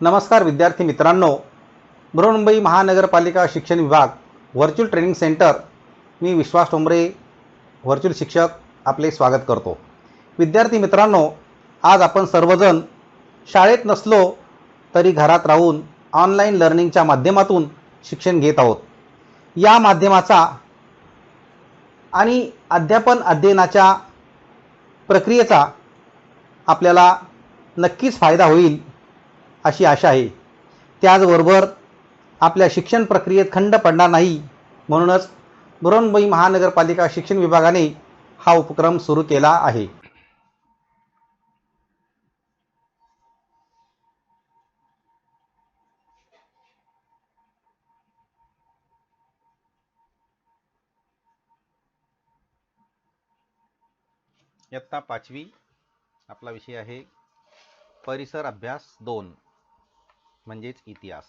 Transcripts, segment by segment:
नमस्कार विद्यार्थी मित्रांनो, बृहन्मुंबई महानगरपालिका शिक्षण विभाग व्हर्च्युअल ट्रेनिंग सेंटर, मी विश्वास ठोंबरे व्हर्च्युअल शिक्षक आपले स्वागत करतो। विद्यार्थी मित्रांनो, आज आपण सर्वजण शाळेत नसलो तरी घरात राहून ऑनलाईन लर्निंगच्या माध्यमातून शिक्षण घेत आहोत। या माध्यमाचा आणि अध्यापन अध्ययनाच्या प्रक्रियेचा आपल्याला नक्कीच फायदा होईल अशी आशा आहे। त्याचबरोबर आपल्या शिक्षण प्रक्रियेत खंड पडणार नाही, म्हणूनच बृहन्मुंबई महानगरपालिका शिक्षण विभागाने हा उपक्रम सुरू केला आहे। इयत्ता 5वी आपला विषय आहे परिसर अभ्यास 2 म्हणजेच इतिहास।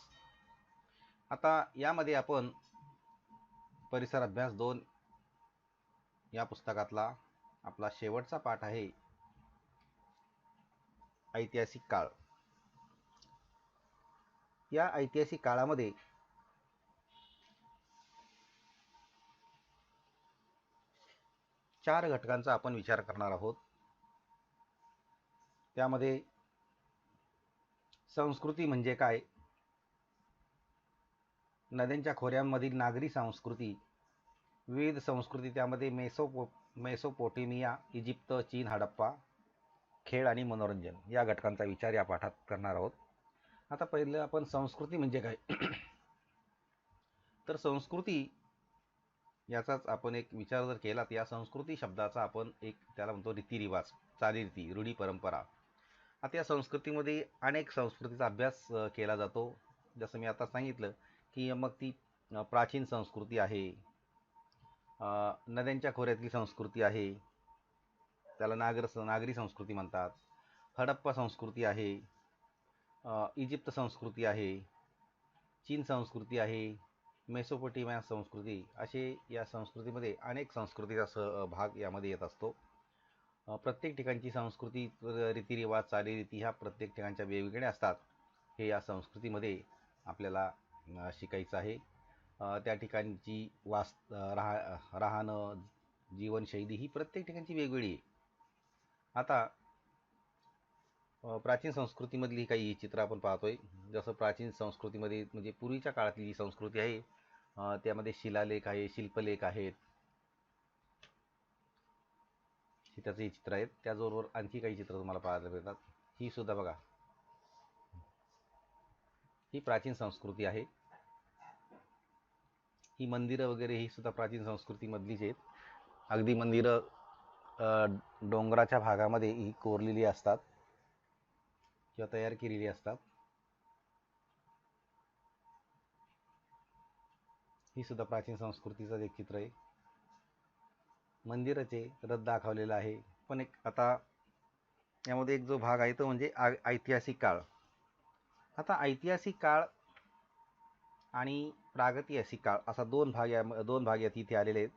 आता यामध्ये आपण परिसर अभ्यास 2 या पुस्तकातला आपला शेवटचा पाठ आहे ऐतिहासिक काळ। या ऐतिहासिक काळामध्ये चार घटकांचा आपण विचार करणार आहोत। त्यामध्ये संस्कृती म्हणजे काय, नद्यांच्या खोऱ्यांमधील नागरी संस्कृती, विविध संस्कृती त्यामध्ये मेसोपोटेमिया, इजिप्त, चीन, हडप्पा, खेळ आणि मनोरंजन या घटकांचा विचार या पाठात करणार आहोत। आता पहिलं आपण संस्कृती म्हणजे काय तर संस्कृती याचाच आपण एक विचार जर केला तर या संस्कृती शब्दाचा आपण एक त्याला म्हणतो रीतिरिवाज, चालीरीती, रूढी, परंपरा। आता या संस्कृतीमध्ये अनेक संस्कृतीचा अभ्यास केला जातो। जसं मी आता सांगितलं की मग ती प्राचीन संस्कृती आहे, नद्यांच्या खोऱ्यातली संस्कृती आहे, त्याला नागरी संस्कृती म्हणतात, हडप्पा संस्कृती आहे, इजिप्त संस्कृती आहे, चीन संस्कृती आहे, मेसोपोटेमिया संस्कृती, असे या संस्कृतीमध्ये अनेक संस्कृतीचा भाग यामध्ये येत असतो। प्रत्येक ठिकाणची संस्कृती, रीतिरिवाज, चालीरीती ह्या प्रत्येक ठिकाणच्या वेगवेगळ्या असतात। हे या संस्कृतीमध्ये आपल्याला शिकायचं आहे। त्या ठिकाणची राहणं, जीवनशैली ही प्रत्येक ठिकाणची वेगवेगळी आहे। आता प्राचीन संस्कृतीमधली काही चित्र आपण पाहतोय। जसं प्राचीन संस्कृतीमध्ये म्हणजे पूर्वीच्या काळातली जी संस्कृती आहे त्यामध्ये शिलालेख आहे, शिल्पलेख आहेत, त्याचे चित्र आहेत। त्याचबरोबर आणखी काही चित्र तुम्हाला पाहायला मिळतात। ही सुद्धा बघा, ही प्राचीन संस्कृती आहे। ही मंदिरं वगैरे ही सुद्धा प्राचीन संस्कृतीमधलीच आहेत। अगदी मंदिरं डोंगराच्या भागामध्ये ही कोरलेली असतात किंवा तयार केलेली असतात। ही सुद्धा प्राचीन संस्कृतीचं एक चित्र आहे। मंदिराचे रथ दाखवलेला आहे। पण एक आता यामध्ये एक जो भाग आहे तो म्हणजे ऐतिहासिक काळ। आता ऐतिहासिक काळ आणि प्रागैतिहासिक काळ असा दोन भाग यात इथे आलेले आहेत।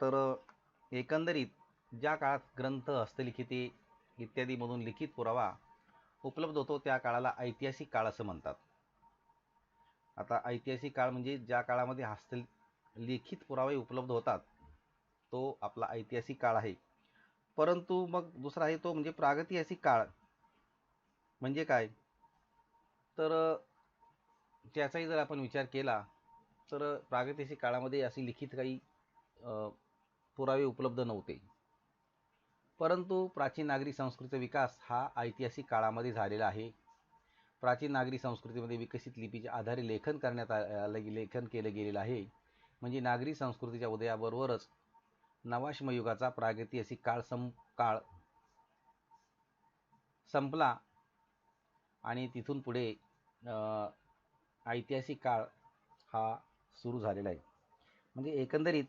तर एकंदरीत ज्या काळात ग्रंथ, हस्तलिखिते इत्यादीमधून लिखित पुरावा उपलब्ध होतो त्या काळाला ऐतिहासिक काळ असं म्हणतात। आता ऐतिहासिक काळ म्हणजे ज्या काळामध्ये हस्तलिखित पुरावे उपलब्ध होतात तो आपला ऐतिहासिक काळ आहे। परंतु मग दुसरा आहे तो म्हणजे प्रागैतिहासिक काळ। म्हणजे काय तर त्याचाही जर आपण विचार केला तर प्रागैतिहासिक काळामध्ये असे लिखित काही पुरावे उपलब्ध नव्हते। परंतु प्राचीन नागरी संस्कृतीचा विकास हा ऐतिहासिक काळामध्ये झालेला आहे। प्राचीन नागरी संस्कृतीमध्ये विकसित लिपीच्या आधारे लेखन केलं गेलेलं आहे। म्हणजे नागरी संस्कृतीच्या उदयाबरोबरच नवाश्म युगाचा प्रागैतिहासिक काळ संपला आणि तिथून पुढे ऐतिहासिक काळ हा सुरू झालेला आहे। म्हणजे एकंदरीत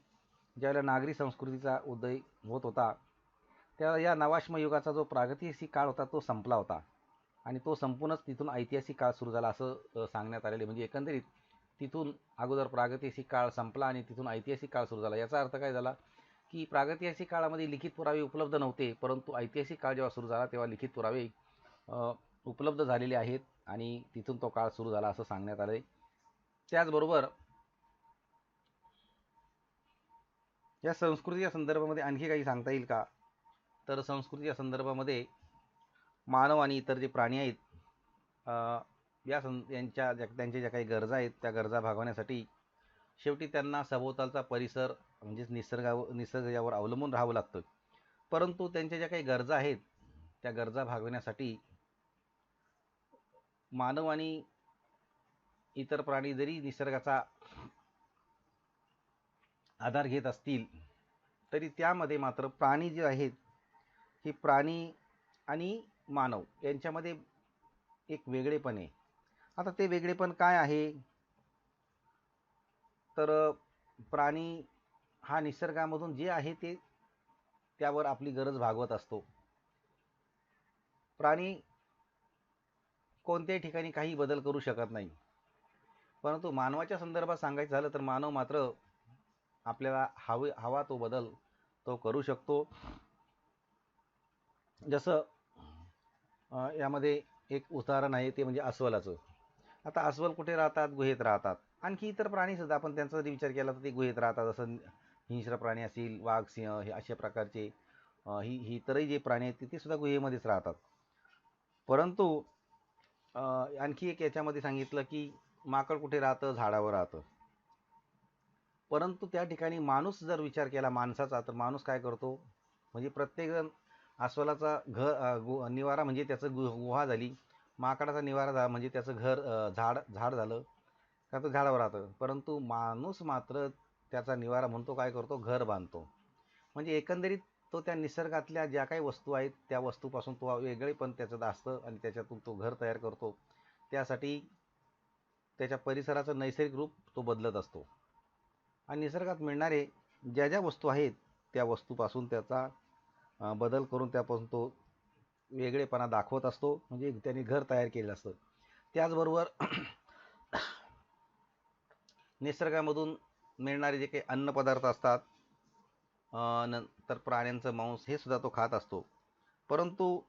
ज्यावेळेला नागरी संस्कृतीचा उदय होत होता त्यावेळेला या नवाश्म युगाचा जो प्रागैतिहासिक काळ होता तो संपला होता आणि तो संपूनच तिथून ऐतिहासिक काळ सुरू झाला असं सांगण्यात आलेले। म्हणजे एकंदरीत तिथून अगोदर प्रागैतिहासिक काळ संपला आणि तिथून ऐतिहासिक काळ सुरू झाला। याचा अर्थ काय झाला की प्रागैतिहासिक काळामध्ये लिखित पुरावे उपलब्ध नव्हते, परंतु ऐतिहासिक काळ जेव्हा सुरू झाला तेव्हा लिखित पुरावे उपलब्ध झालेले आहेत आणि तिथून तो काळ सुरू झाला असं सांगण्यात आले. त्याचबरोबर या संस्कृतीच्या संदर्भामध्ये आणखी काही सांगता येईल का? तर संस्कृतीच्या संदर्भामध्ये मानव आणि इतर जे प्राणी आहेत त्यांच्या ज्या काही गरजा आहेत त्या गरजा भागवण्यासाठी शेवटी त्यांना सभोवतालचा परिसर म्हणजेच निसर्ग यावर अवलंबून राहावं लागतं. परंतु त्यांच्या ज्या काही गरजा आहेत त्या गरजा भागवण्यासाठी मानव आणि इतर प्राणी जरी निसर्गाचा आधार घेत असतील तरी त्यामध्ये मात्र प्राणी जे आहेत हे प्राणी आणि मानव यांच्यामध्ये एक वेगळेपण आहे. आता ते वेगळेपण काय आहे? तर प्राणी हा निसर्गामधून जे आहे ते त्यावर आपली गरज भागवत असतो. प्राणी कोणत्याही ठिकाणी काही बदल करू शकत नाही. परंतु मानवाच्या संदर्भात सांगायचं झालं तर मानव मात्र आपल्याला हवा तो बदल तो करू शकतो. जसं यामध्ये एक उदाहरण आहे ते म्हणजे अस्वलाचं. आता अस्वल कुठे राहतात? गुहेत राहतात. आणखी इतर प्राणीसुद्धा आपण त्यांचा जरी विचार केला तर ते गुहेत राहतात. जसं हिंस्र प्राणी असतील, वाघ, सिंह हे अशा प्रकारचे ही इतरही जे प्राणी आहेत ते सुद्धा गुहेमध्येच राहतात. परंतु आणखी एक याच्यामध्ये सांगितलं की माकड कुठे राहतं? झाडावर राहतं. परंतु त्या ठिकाणी माणूस जर विचार केला माणसाचा तर माणूस काय करतो? म्हणजे प्रत्येकजण अस्वलाचा निवारा म्हणजे त्याचं गुहा झाली, माकडाचा निवारा झाला म्हणजे त्याचं घर झाड झालं का तो झाडावर राहतं. परंतु माणूस मात्र त्याचा निवारा म्हणतो काय करतो? घर बांधतो. म्हणजे एकंदरीत तो त्या निसर्गातल्या ज्या काही वस्तू आहेत त्या वस्तूपासून तो वेगळेपण त्याचं असतं आणि त्याच्यातून तो घर तयार करतो. त्यासाठी त्याच्या परिसराचं नैसर्गिक रूप तो बदलत असतो आणि निसर्गात मिळणारे ज्या ज्या वस्तू आहेत त्या वस्तूपासून त्याचा बदल करून त्यापासून तो वेगळेपणा दाखवत असतो. म्हणजे त्याने घर तयार केलेलं असतं. त्याचबरोबर निसर्गामधून मिळणारे जे काही अन्नपदार्थ असतात नंतर प्राण्यांचं मांस हे सुद्धा तो खात असतो. परंतु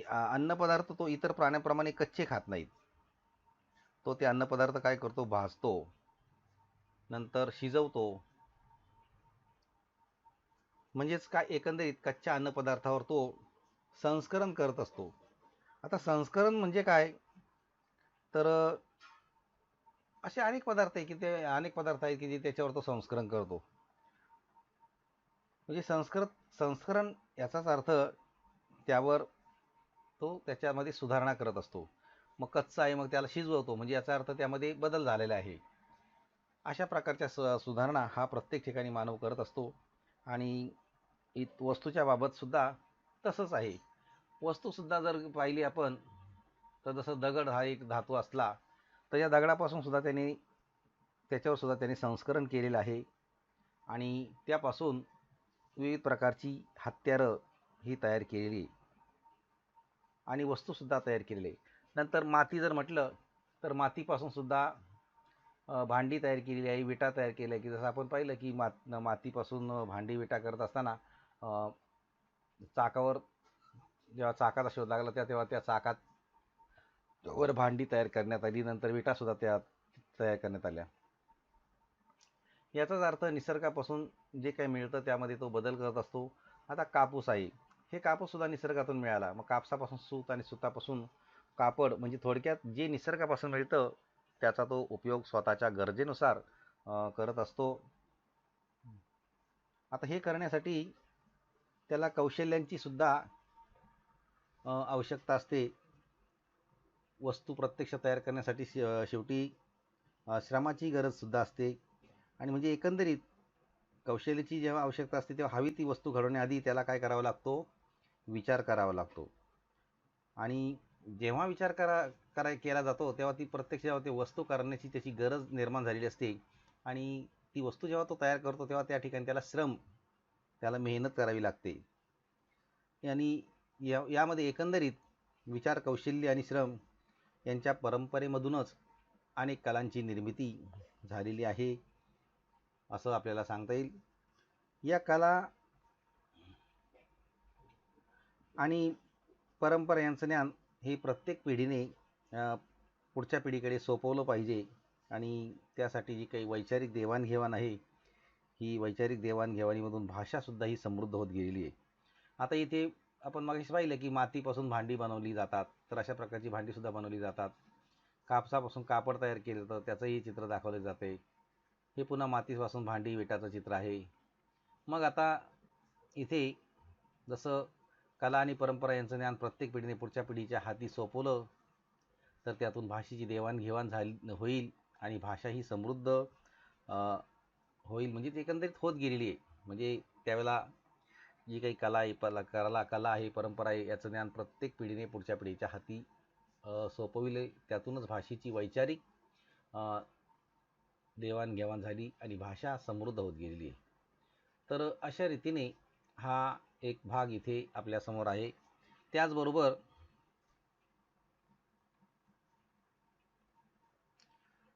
अन्नपदार्थ तो इतर प्राण्यांप्रमाणे कच्चे खात नाहीत. तो ते अन्नपदार्थ काय करतो? भाजतो, नंतर शिजवतो. म्हणजेच काय एकंदरीत कच्च्या अन्नपदार्थावर तो संस्करण करत असतो. आता संस्करण म्हणजे काय? तर असे अनेक पदार्थ आहेत की जे त्याच्यावर तो संस्करण करतो. म्हणजे संस्करण याचाच अर्थ त्यावर तो त्याच्यामध्ये सुधारणा करत असतो. मग कच्चा आहे मग त्याला शिजवतो म्हणजे याचा अर्थ त्यामध्ये बदल झालेला आहे. अशा प्रकारच्या सुधारणा हा प्रत्येक ठिकाणी मानव करत असतो. आणि वस्तूच्या बाबत सुद्धा तसंच आहे. वस्तूसुद्धा जर पाहिली आपण तर जसं दगड हा एक धातू असला तर या दगडापासून सुद्धा त्याच्यावर सुद्धा त्यांनी संस्करण केलेलं आहे आणि त्यापासून विविध प्रकारची हत्यारं ही तयार केलेली आणि वस्तूसुद्धा तयार केलेली आहे. नंतर माती जर म्हटलं तर मातीपासून सुद्धा भांडी तयार केलेली आहे, विटा तयार केल्या आहे. की जसं आपण पाहिलं की मातीपासून भांडी विटा करत असताना चाकावर जेव्हा चाकाचा शोध लागला तेव्हा त्या चाकात वर भांडी तयार करण्यात आली. नंतर विटासुद्धा त्या तयार करण्यात आल्या. याचाच अर्थ निसर्गापासून जे काही मिळतं त्यामध्ये तो बदल करत असतो. आता कापूस आहे, हे कापूससुद्धा निसर्गातून मिळाला. मग कापसापासून सूत आणि सुतापासून कापड म्हणजे थोडक्यात जे निसर्गापासून मिळतं त्याचा तो उपयोग स्वतःच्या गरजेनुसार करत असतो. आता हे करण्यासाठी त्याला कौशल्यांची सुद्धा आवश्यकता असते. वस्तू प्रत्यक्ष तयार करण्यासाठी शेवटी श्रमाची गरजसुद्धा असते. आणि म्हणजे एकंदरीत कौशल्याची जेव्हा आवश्यकता असते तेव्हा हवी ती वस्तू घडवण्याआधी त्याला काय करावा लागतो? विचार करावा लागतो. आणि जेव्हा विचार केला जातो तेव्हा ती प्रत्यक्ष जेव्हा ती वस्तू करण्याची त्याची गरज निर्माण झालेली असते आणि ती वस्तू जेव्हा तो तयार करतो तेव्हा त्या ठिकाणी त्याला मेहनत करावी लागते. आणि यामध्ये एकंदरीत विचार, कौशल्य आणि श्रम यांच्या परंपरेमधूनच अनेक कलांची निर्मिती झालेली आहे असं आपल्याला सांगता येईल. या कला आणि परंपरा यांचं ज्ञान हे प्रत्येक पिढीने पुढच्या पिढीकडे सोपवलं पाहिजे आणि त्यासाठी जी काही वैचारिक देवाणघेवाण आहे, ही वैचारिक देवाणघेवाणीमधून भाषासुद्धा ही समृद्ध होत गेलेली आहे. आता इथे आपण मागेच पाहिलं की मातीपासून भांडी बनवली जातात, तर अशा प्रकारची भांडीसुद्धा बनवली जातात. कापसापासून कापड तयार केलं तर त्याचंही चित्र दाखवले जाते. हे पुन्हा मातीपासून भांडी विटाचं चित्र आहे. मग आता इथे जसं कला आणि परंपरा यांचं ज्ञान प्रत्येक पिढीने पुढच्या पिढीच्या हाती सोपवलं तर त्यातून भाषेची देवाणघेवाण होईल आणि भाषा ही समृद्ध होईल. म्हणजे ते एकंदरीत होत गेलेली आहे. म्हणजे त्यावेळेला जी काही कला आहे, कला आहे, परंपरा आहे, याचं ज्ञान प्रत्येक पिढीने पुढच्या पिढीच्या हाती सोपविले. त्यातूनच भाषेची वैचारिक देवाणघेवाण झाली आणि भाषा समृद्ध होत गेलेली आहे. तर अशा रीतीने हा एक भाग इथे आपल्यासमोर आहे. त्याचबरोबर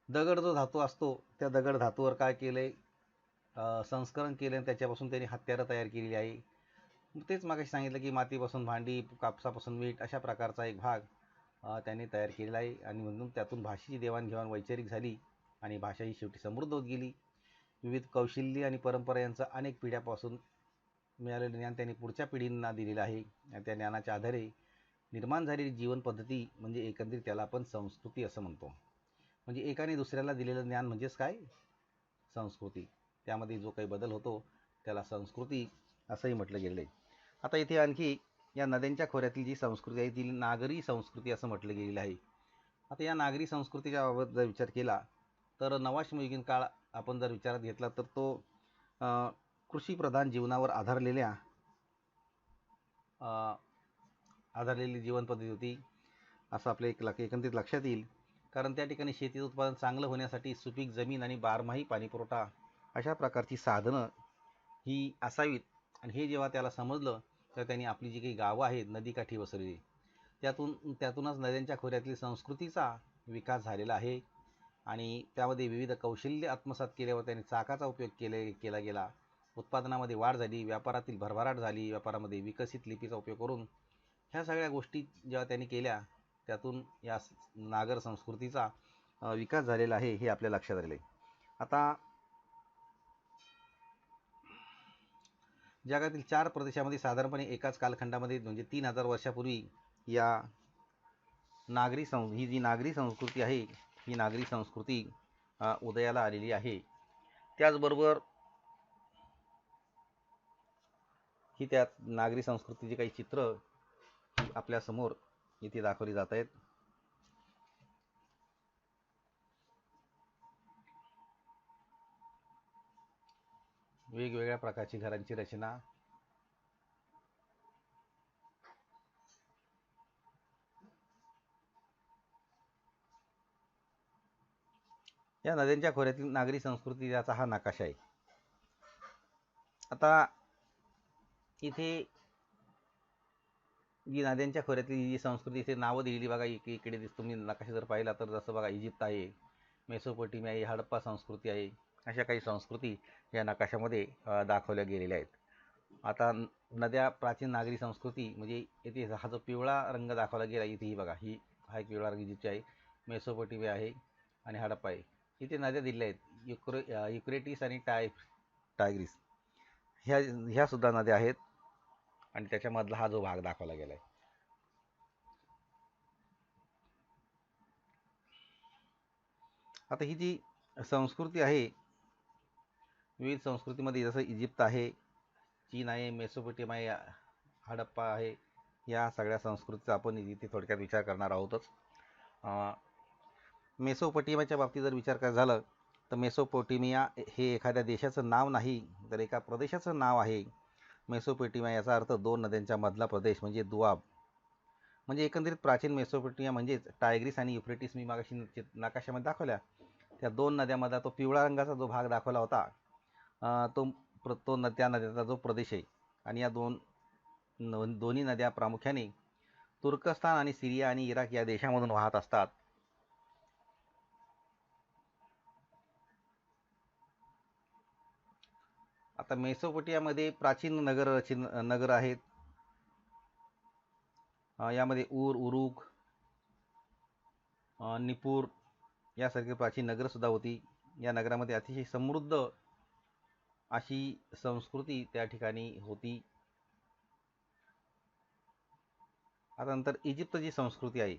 दगड जो धातू असतो, त्या दगड धातूवर काय केलंय, संस्करण केले आणि त्याच्यापासून त्यांनी हत्यारं तयार केलेली आहे. तेच मागाशी सांगितलं की मातीपासून भांडी, कापसापासून मीठ, अशा प्रकारचा एक भाग त्यांनी तयार केलेला आहे. आणि म्हणून त्यातून भाषेची देवाणघेवाण वैचारिक झाली आणि भाषा ही शेवटी समृद्ध होत गेली. विविध कौशल्य आणि परंपरा यांचं अनेक पिढ्यापासून मिळालेलं ज्ञान त्यांनी पुढच्या पिढींना दिलेलं आहे. आणि त्या ज्ञानाच्या आधारे निर्माण झालेली जीवन पद्धती म्हणजे एकंदरीत त्याला आपण संस्कृती असं म्हणतो. म्हणजे एकाने दुसऱ्याला दिलेलं ज्ञान म्हणजेच काय, संस्कृती. त्यामध्ये जो काही बदल होतो त्याला संस्कृती असंही म्हटलं गेलेलं आहे. आता इथे आणखी या नद्यांच्या खोऱ्यातील जी संस्कृती आहे ती नागरी संस्कृती असं म्हटलं गेलेलं आहे. आता या नागरी संस्कृतीच्या बाबत जर विचार केला तर नवाश्मयुगीन काळ आपण जर विचारात घेतला तर तो कृषीप्रधान जीवनावर आधारलेली जीवन पद्धती होती असं आपल्या एकंदरीत लक्षात येईल. कारण त्या ठिकाणी शेतीचं उत्पादन चांगलं होण्यासाठी सुपीक जमीन आणि बारमाही पाणीपुरवठा अशा प्रकारची साधनं ही असावीत. आणि हे जेव्हा त्याला समजलं तर त्यांनी आपली जी काही गावं आहेत नदीकाठी वसवली. त्यातूनच नद्यांच्या खोऱ्यातील संस्कृतीचा विकास झालेला आहे. आणि त्यामध्ये विविध कौशल्य आत्मसात केल्यावर त्यांनी चाकाचा उपयोग केला गेला. उत्पादनामध्ये वाढ झाली, व्यापारातील भरभराट झाली, व्यापारामध्ये विकसित लिपीचा उपयोग करून ह्या सगळ्या गोष्टी जेव्हा त्यांनी केल्या त्यातून या नागर संस्कृतीचा विकास झालेला आहे हे आपल्या लक्षात आले. आता जगातील 4 प्रदेशामध्ये साधारणपणे एकाच कालखंडामध्ये म्हणजे 3000 वर्षापूर्वी या ही जी नागरी संस्कृती आहे ही नागरी संस्कृती उदयाला आलेली आहे. त्याचबरोबर ही त्या नागरी संस्कृतीची काही चित्र आपल्यासमोर इथे दाखवली जात आहेत. वेगवेगळ्या प्रकारची घरांची रचना, या नद्यांच्या खोऱ्यातील नागरी संस्कृती याचा हा नकाशा आहे. आता इथे जी नद्यांच्या खोऱ्यातली जी संस्कृती इथे नावं दिलेली बघा, इकडे तुम्ही नकाशा जर पाहिला तर जसं बघा इजिप्त आहे, मेसोपोटेमिया आहे, हडप्पा संस्कृती आहे, अशा काही संस्कृती या नकाशामध्ये दाखवल्या गेलेल्या आहेत. आता नद्या प्राचीन नागरी संस्कृती म्हणजे इथे हा जो पिवळा रंग दाखवला गेला इथे ही बघा, हा एक पिवळा रंग इजिप्तची आहे, मेसोपोटेमिया आहे आणि हडप्पा आहे. इथे नद्या दिल्या आहेत, युक्रेटिस आणि टायग्रिस ह्या सुद्धा नद्या आहेत आणि त्याच्यामधला हा जो भाग दाखवला गेला आहे. आता ही जी संस्कृती आहे विविध संस्कृतीमध्ये जसं इजिप्त आहे, चीन आहे, मेसोपोटेमिया आहे, हडप्पा आहे, या सगळ्या संस्कृतीचा आपण इथे थोडक्यात विचार करणार आहोतच. मेसोपोटेमियाच्या बाबतीत जर विचार करायचा झालं तर मेसोपोटेमिया हे एखाद्या देशाचं नाव नाही तर एका प्रदेशाचं नाव आहे. मेसोपोटेमिया याचा अर्थ 2 नद्यांच्या मधला प्रदेश म्हणजे दुआब. म्हणजे एकंदरीत प्राचीन मेसोपोटेमिया म्हणजेच टायग्रिस आणि युफ्रेटिस मी मागाशी नकाशामध्ये दाखवल्या त्या 2 नद्यामधला तो पिवळा रंगाचा जो भाग दाखवला होता त्या नद्याचा जो प्रदेश आहे. आणि या दोन्ही नद्या प्रामुख्याने तुर्कस्तान आणि सिरिया आणि इराक या देशामधून वाहत असतात. आता मेसोपोटेमियामध्ये प्राचीन नगर आहेत. यामध्ये उरुक, निपूर यासारखी प्राचीन नगरंसुद्धा होती. या नगरामध्ये अतिशय समृद्ध अशी संस्कृती त्या ठिकाणी होती. आता नंतर इजिप्त जी संस्कृती आहे,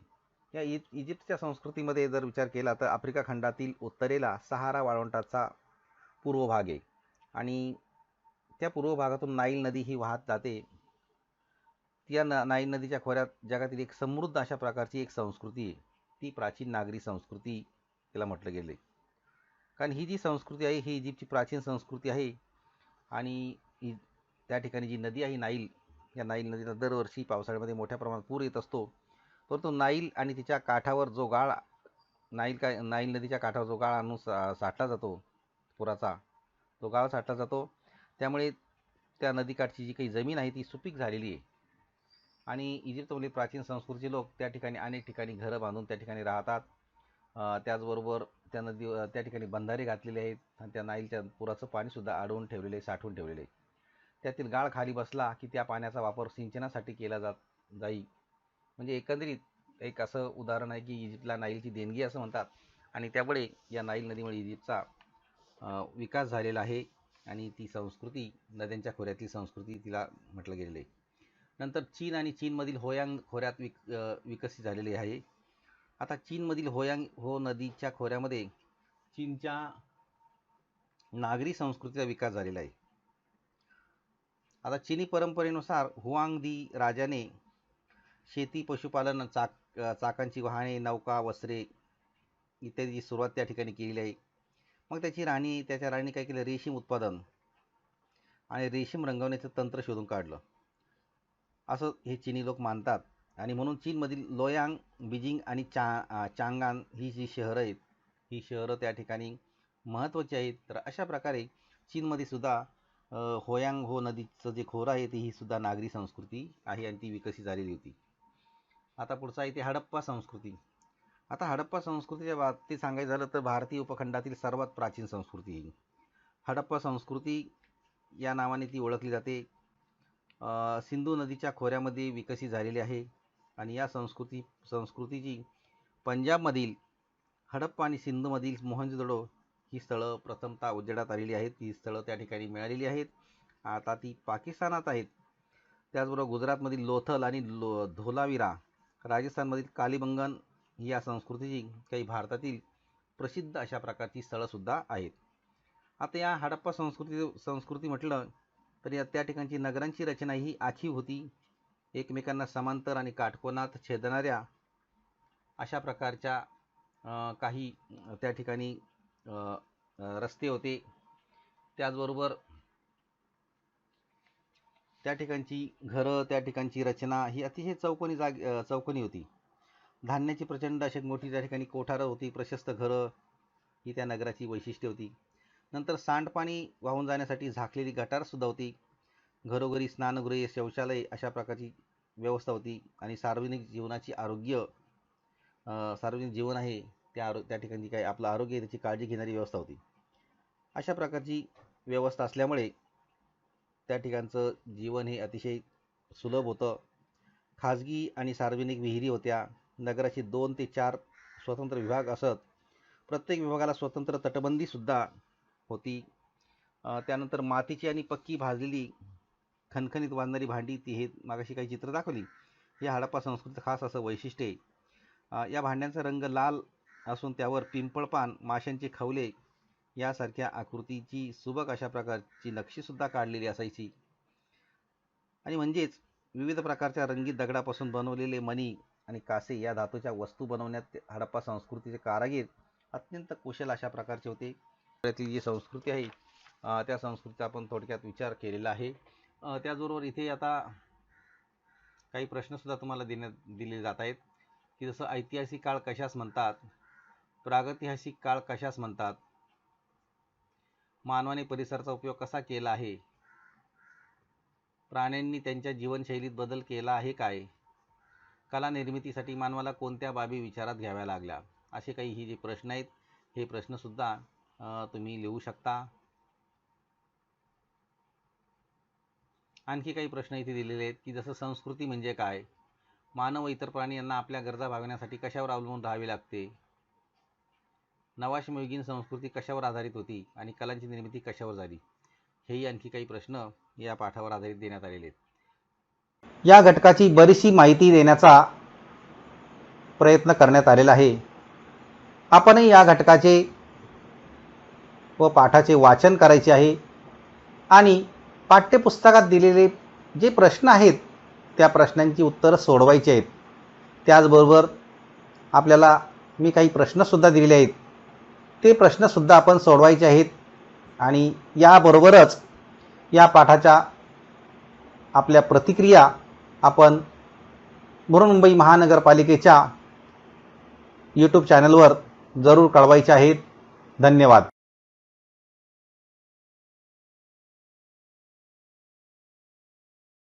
या इजिप्तच्या संस्कृतीमध्ये जर विचार केला तर आफ्रिका खंडातील उत्तरेला सहारा वाळवंटाचा पूर्व भाग आहे आणि त्या पूर्व भागातून नाईल नदी ही वाहत जाते. त्या नाईल नदीच्या खोऱ्यात जगातील एक समृद्ध अशा प्रकारची एक संस्कृती आहे, ती प्राचीन नागरी संस्कृती तिला म्हटलं गेले. कारण ही जी संस्कृती आहे ही इजिप्तची प्राचीन संस्कृती आहे आणि त्या ठिकाणी जी नदी आहे नाईल, या नाईल नदीला दरवर्षी पावसाळ्यामध्ये मोठ्या प्रमाणात पूर येत असतो. परंतु नाईल आणि तिच्या काठावर जो गाळ नाईल नदीच्या काठावर जो गाळ आणून साठला जातो पुराचा, तो गाळ साठला जातो. त्यामुळे त्या नदीकाठची जी काही जमीन आहे ती सुपीक झालेली आहे आणि इजिप्तमधील प्राचीन संस्कृतीचे लोक त्या ठिकाणी अनेक ठिकाणी घरं बांधून त्या ठिकाणी राहतात. त्याचबरोबर त्या ठिकाणी बंधारे घातलेले आहेत आणि त्या नाईलच्या पुराचं पाणीसुद्धा अडवून ठेवलेले आहे, साठवून ठेवलेले आहे. त्यातील गाळ खाली बसला की त्या पाण्याचा वापर सिंचनासाठी केला जाईल. म्हणजे एकंदरीत एक असं उदाहरण आहे की इजिप्तला नाईलची देणगी असं म्हणतात आणि त्यामुळे या नाईल नदीमुळे इजिप्तचा विकास झालेला आहे आणि ती संस्कृती नद्यांच्या खोऱ्यातली संस्कृती तिला म्हटलं गेलेलं आहे. नंतर चीन आणि चीनमधील होयांग खोऱ्यात विकसित झालेले आहे. आता चीनमधील होयांग हो नदीच्या खोऱ्यामध्ये चीनच्या नागरी संस्कृतीचा विकास झालेला आहे. आता चीनी परंपरेनुसार हुआंगदी राजाने शेती, पशुपालन, चाकांची वाहने, नौका, वस्त्रे इत्यादीची सुरुवात त्या ठिकाणी केलेली आहे. मग त्याच्या राणीने काय केलं, रेशीम उत्पादन आणि रेशीम रंगवण्याचं तंत्र शोधून काढलं असं हे चीनी लोक मानतात. आणि म्हणून चीनमधील लोयांग, बीजिंग आणि चांगान ही जी शहरं आहेत, ही शहरं त्या ठिकाणी महत्त्वाची आहेत. तर अशा प्रकारे चीनमध्ये सुद्धा होयांग हो नदीचं जे खोरं आहे ती ही सुद्धा नागरी संस्कृती आहे आणि ती विकसित झालेली होती. आता पुढचा आहे ते हडप्पा संस्कृती. आता हडप्पा संस्कृतीच्या बाबतीत सांगायचं झालं तर भारतीय उपखंडातील सर्वात प्राचीन संस्कृती आहे. हडप्पा संस्कृती या नावाने ती ओळखली जाते. सिंधू नदीच्या खोऱ्यामध्ये विकसित झालेली आहे आणि या संस्कृतीची पंजाबमधील हडप्पा आणि सिंधूमधील मोहनजोदडो ही स्थळं प्रथमतः उजेडात आलेली आहेत. ही स्थळं त्या ठिकाणी मिळालेली आहेत. आता ती पाकिस्तानात आहेत. त्याचबरोबर गुजरातमधील लोथल आणि धोलावीरा, राजस्थानमधील कालीबंगन ही या संस्कृतीची काही भारतातील प्रसिद्ध अशा प्रकारची स्थळंसुद्धा आहेत. आता या हडप्पा संस्कृती म्हटलं तर त्या ठिकाणची नगरांची रचना ही आखीव होती. एकमेकांना समांतर आणि काटकोनात छेदणाऱ्या अशा प्रकारच्या काही त्या ठिकाणी रस्ते होते. त्याचबरोबर त्या ठिकाणची घरं, त्या ठिकाणची रचना ही अतिशय चौकोनी होती. धान्याची प्रचंड अशी मोठी त्या ठिकाणी कोठारं होती, प्रशस्त घरं ही त्या नगराची वैशिष्ट्ये होती. नंतर सांडपाणी वाहून जाण्यासाठी झाकलेली गटारसुद्धा होती. घरोघरी स्नानगृहे, शौचालय अशा प्रकारची व्यवस्था होती आणि सार्वजनिक जीवन आहे त्या ठिकाणी काय आपलं आरोग्य त्याची काळजी घेणारी व्यवस्था होती. अशा प्रकारची व्यवस्था असल्यामुळे त्या ठिकाणचं जीवन हे अतिशय सुलभ होतं. खाजगी आणि सार्वजनिक विहिरी होत्या. नगराचे 2 ते 4 स्वतंत्र विभाग असत. प्रत्येक विभागाला स्वतंत्र तटबंदीसुद्धा होती. त्यानंतर मातीची आणि पक्की भाजलेली खणखणीत बांधणारी भांडी, ती हे मागाशी काही चित्र दाखवली, या हडप्पा संस्कृतीचं खास असं वैशिष्ट्य आहे. या भांड्यांचा रंग लाल असून त्यावर पिंपळपान, माशांचे खवले यासारख्या आकृतीची सुबक अशा प्रकारची नक्षीसुद्धा काढलेली असायची. आणि म्हणजेच विविध प्रकारच्या रंगीत दगडापासून बनवलेले मणी आणि कासे या धातूच्या वस्तू बनवण्यात हडप्पा संस्कृतीचे कारागीर अत्यंत कुशल अशा प्रकारचे होते. त्यातली जी संस्कृती आहे त्या संस्कृतीचा आपण थोडक्यात विचार केलेला आहे. त्याचबरोबर इथे आता काही प्रश्नसुद्धा तुम्हाला दिले जात आहेत की जसं ऐतिहासिक काळ कशास म्हणतात, प्रागैतिहासिक काळ कशास म्हणतात, मानवाने परिसराचा उपयोग कसा केला आहे, प्राण्यांनी त्यांच्या जीवनशैलीत बदल केला आहे काय, कला निर्मितीसाठी मानवाला कोणत्या बाबी विचारात घ्याव्या लागल्या, असे काही हे जे प्रश्न आहेत हे प्रश्नसुद्धा तुम्ही लिहू शकता. आणखी काही प्रश्न इथे दिलेले आहेत की जसं संस्कृती म्हणजे काय, मानव व इतर प्राणी यांना आपल्या गरजा भागवण्यासाठी कशावर अवलंबून राहावे लागते? नवाश्मयुगीन संस्कृती कशावर आधारित होती आणि कलांची निर्मिती कशावर झाली? हेही आणखी काही प्रश्न या पाठावर आधारित देण्यात आलेले आहेत. या घटकाची बरीचशी माहिती देण्याचा प्रयत्न करण्यात आलेला आहे. आपणही या घटकाचे व पाठाचे वाचन करायचे आहे आणि पाठ्यपुस्तकात दिलेले जे प्रश्न आहेत त्या प्रश्नांची उत्तरं सोडवायची आहेत. त्याचबरोबर आपल्याला मी काही प्रश्नसुद्धा दिलेले आहेत, ते प्रश्नसुद्धा आपण सोडवायचे आहेत. आणि याबरोबरच या पाठाच्या आपल्या प्रतिक्रिया आपण बृहन्मुंबई महानगरपालिकेच्या यूट्यूब चॅनलवर जरूर कळवायच्या आहेत. धन्यवाद.